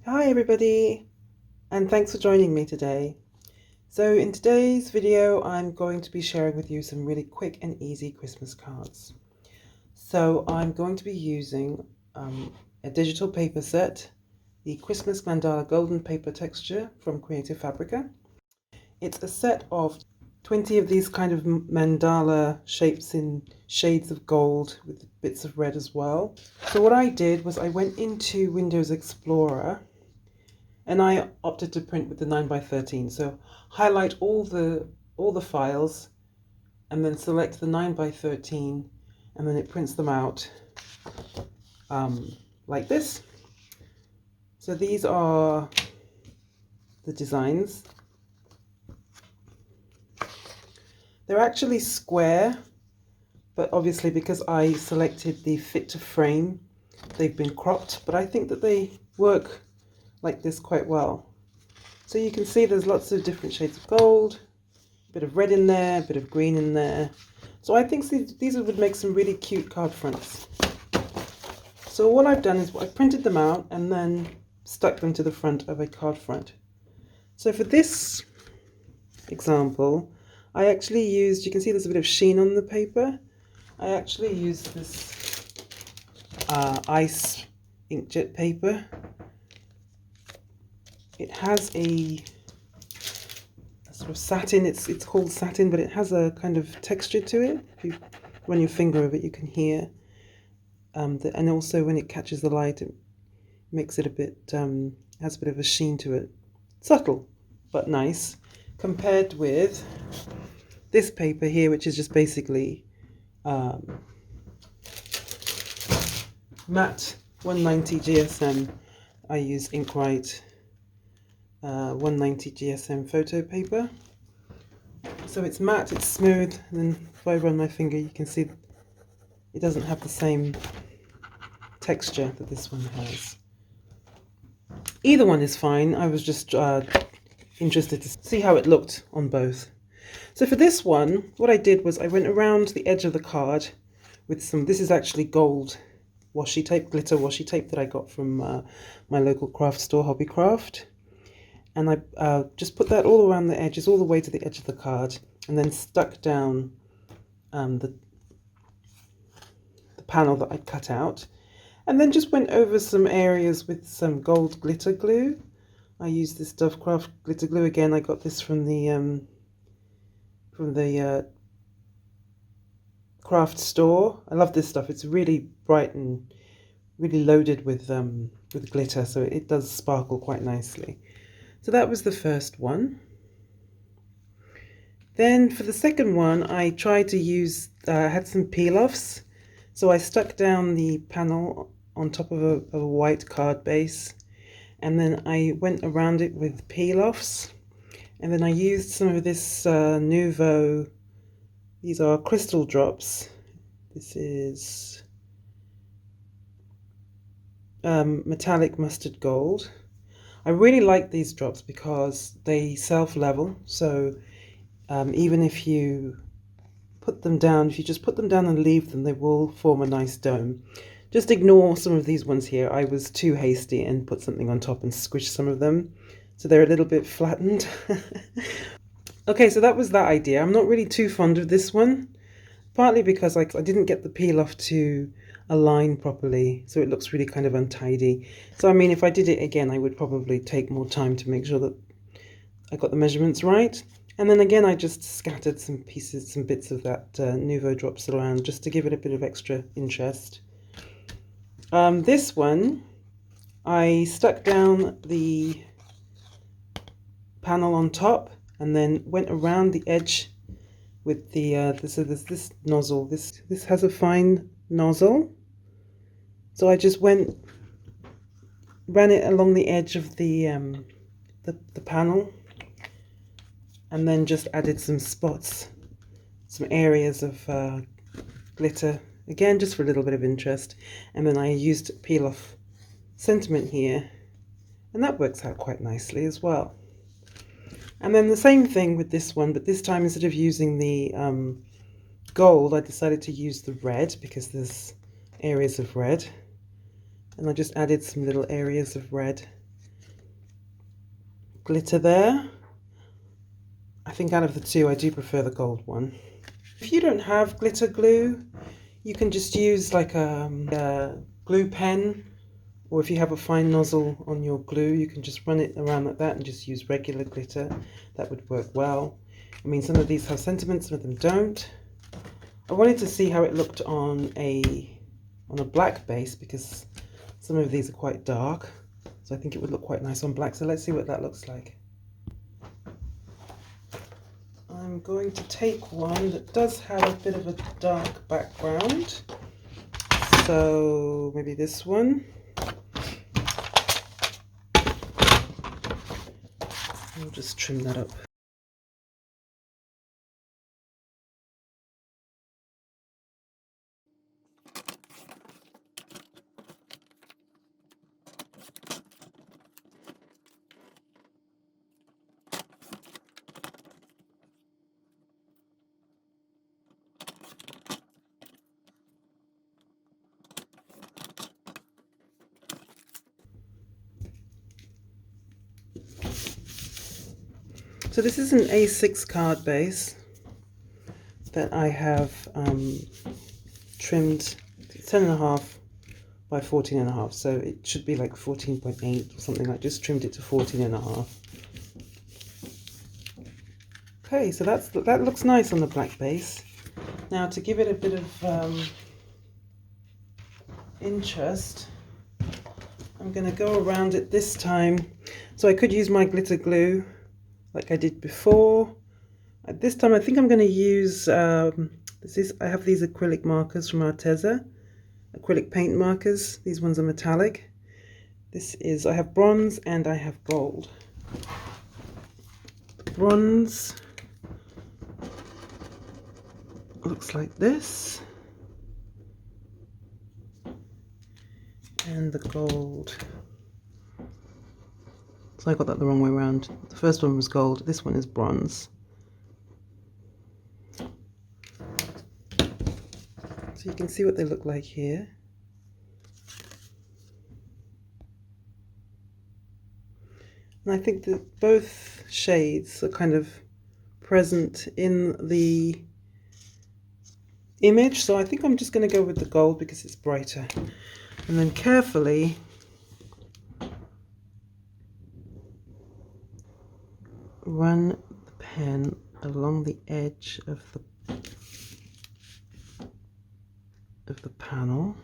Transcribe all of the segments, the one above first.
Hi everybody, and thanks for joining me today. So in today's video I'm going to be sharing with you some really quick and easy Christmas cards. So I'm going to be using a digital paper set, the Christmas Mandala Golden Paper Texture from Creative Fabrica. It's a set of 20 of these kind of mandala shapes in shades of gold with bits of red as well. So what I did was I went into Windows Explorer and I opted to print with the 9x13. So highlight all the files and then select the 9x13 and then it prints them out like this. So these are the designs. They're actually square, but obviously because I selected the fit to frame, they've been cropped, but I think that they work like this quite well. So you can see there's lots of different shades of gold, a bit of red in there, a bit of green in there. So I think these would make some really cute card fronts. So what I've done is I've printed them out and then stuck them to the front of a card front. So for this example, I actually used, you can see there's a bit of sheen on the paper. I actually used this ice inkjet paper. It has a sort of satin, it's called satin, but it has a kind of texture to it. If you run your finger over it, you can hear. And also when it catches the light, it makes it a bit, has a bit of a sheen to it. Subtle, but nice. Compared with this paper here, which is just basically matte 190 GSM. I use Inkwrite 190 GSM photo paper. So it's matte, it's smooth, and then if I run my finger you can see it doesn't have the same texture that this one has. Either one is fine. I was just interested to see how it looked on both. So for this one, what I did was I went around the edge of the card with some, this is actually gold washi tape, glitter washi tape that I got from my local craft store, Hobbycraft. And I just put that all around the edges, all the way to the edge of the card, and then stuck down the panel that I'd cut out. And then just went over some areas with some gold glitter glue. I used this Dovecraft glitter glue again. I got this from the craft store. I love this stuff. It's really bright and really loaded with glitter, so it does sparkle quite nicely. So that was the first one. Then for the second one, I tried to use, I had some peel-offs. So I stuck down the panel on top of a white card base, and then I went around it with peel-offs. And then I used some of this Nuvo, these are crystal drops. This is metallic mustard gold. I really like these drops because they self-level, so even if you put them down, if you just put them down and leave them, they will form a nice dome. Just ignore some of these ones here. I was too hasty and put something on top and squished some of them, so they're a little bit flattened. Okay, so that was that idea. I'm not really too fond of this one, partly because I didn't get the peel off to align properly, so it looks really kind of untidy. So I mean, if I did it again, I would probably take more time to make sure that I got the measurements right. And then again, I just scattered some pieces, some bits of that Nuvo drops around just to give it a bit of extra interest. This one, I stuck down the panel on top and then went around the edge with the so there's this nozzle. This has a fine nozzle, so I just ran it along the edge of the panel, and then just added some spots, some areas of glitter, again just for a little bit of interest. And then I used peel off sentiment here, and that works out quite nicely as well. And then the same thing with this one, but this time instead of using the gold, I decided to use the red because there's areas of red. And I just added some little areas of red glitter there. I think out of the two, I do prefer the gold one. If you don't have glitter glue, you can just use like a glue pen, or if you have a fine nozzle on your glue, you can just run it around like that and just use regular glitter. That would work well. I mean, some of these have sentiment, some of them don't. I wanted to see how it looked on a black base because some of these are quite dark. So I think it would look quite nice on black. So let's see what that looks like. I'm going to take one that does have a bit of a dark background. So maybe this one. I'll just trim that up. So this is an A6 card base that I have trimmed 10.5 by 14.5, so it should be like 14.8 or something. I just trimmed it to 14.5. Okay, so that looks nice on the black base. Now to give it a bit of interest, I'm going to go around it this time. So I could use my glitter glue like I did before. This time I think I'm going to use, I have these acrylic markers from Arteza, acrylic paint markers. These ones are metallic. I have bronze and I have gold. The bronze looks like this. And the gold. So I got that the wrong way around. The first one was gold, this one is bronze. So you can see what they look like here. And I think that both shades are kind of present in the image, so I think I'm just going to go with the gold because it's brighter. And then carefully run the pen along the edge of the panel.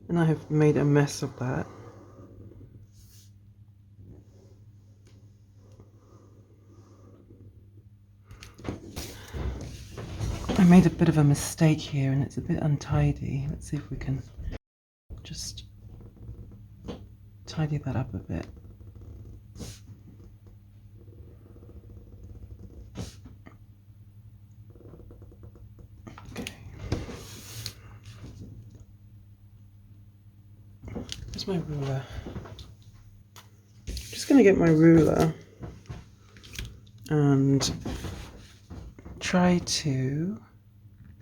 And I have made a mess of that. I made a bit of a mistake here and it's a bit untidy. Let's see if we can just tidy that up a bit. Okay. Where's my ruler? I'm just going to get my ruler and try to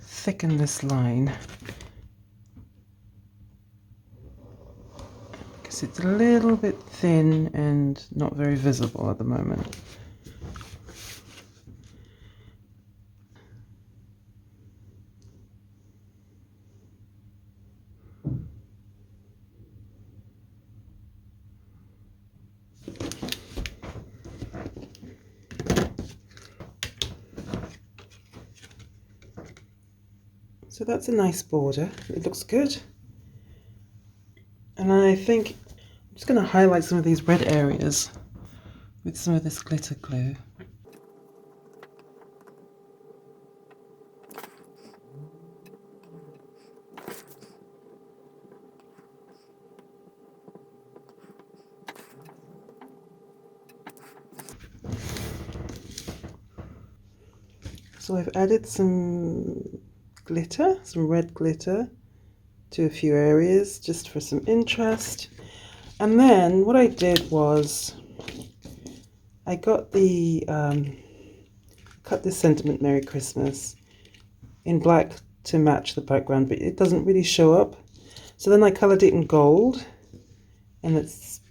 thicken this line because it's a little bit thin and not very visible at the moment. So that's a nice border, it looks good. And I think I'm just going to highlight some of these red areas with some of this glitter glue. So I've added some glitter, some red glitter to a few areas just for some interest. And then what I did was I got the cut this sentiment Merry Christmas in black to match the background, but it doesn't really show up. So then I colored it in gold, and it's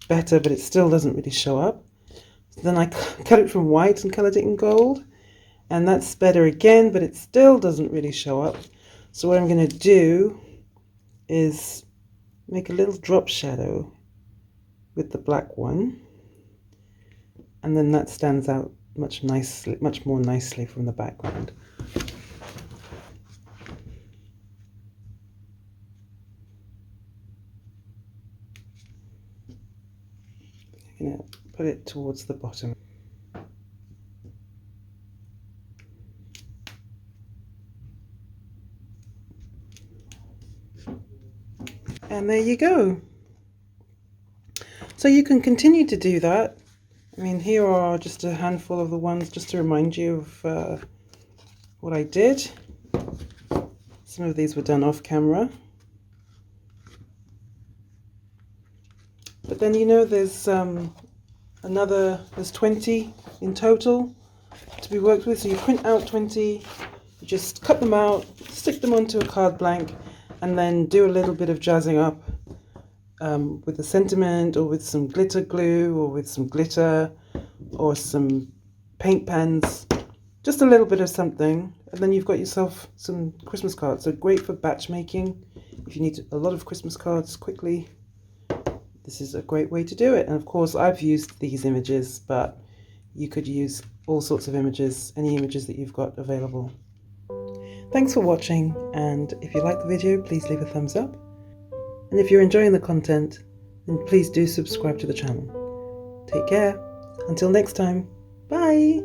better, but it still doesn't really show up. So then I cut it from white and colored it in gold, and that's better again, but it still doesn't really show up. So what I'm going to do is make a little drop shadow with the black one, and then that stands out much more nicely from the background. I'm going to put it towards the bottom. And there you go. So you can continue to do that. I mean, here are just a handful of the ones just to remind you of what I did. Some of these were done off camera. But then, you know, there's 20 in total to be worked with. So you print out 20, you just cut them out, stick them onto a card blank, and then do a little bit of jazzing up with a sentiment, or with some glitter glue, or with some glitter, or some paint pens, just a little bit of something, and then you've got yourself some Christmas cards. So great for batch making. If you need a lot of Christmas cards quickly, this is a great way to do it. And of course, I've used these images, but you could use all sorts of images, any images that you've got available. Thanks for watching, and if you like the video, please leave a thumbs up. And if you're enjoying the content, then please do subscribe to the channel. Take care. Until next time. Bye.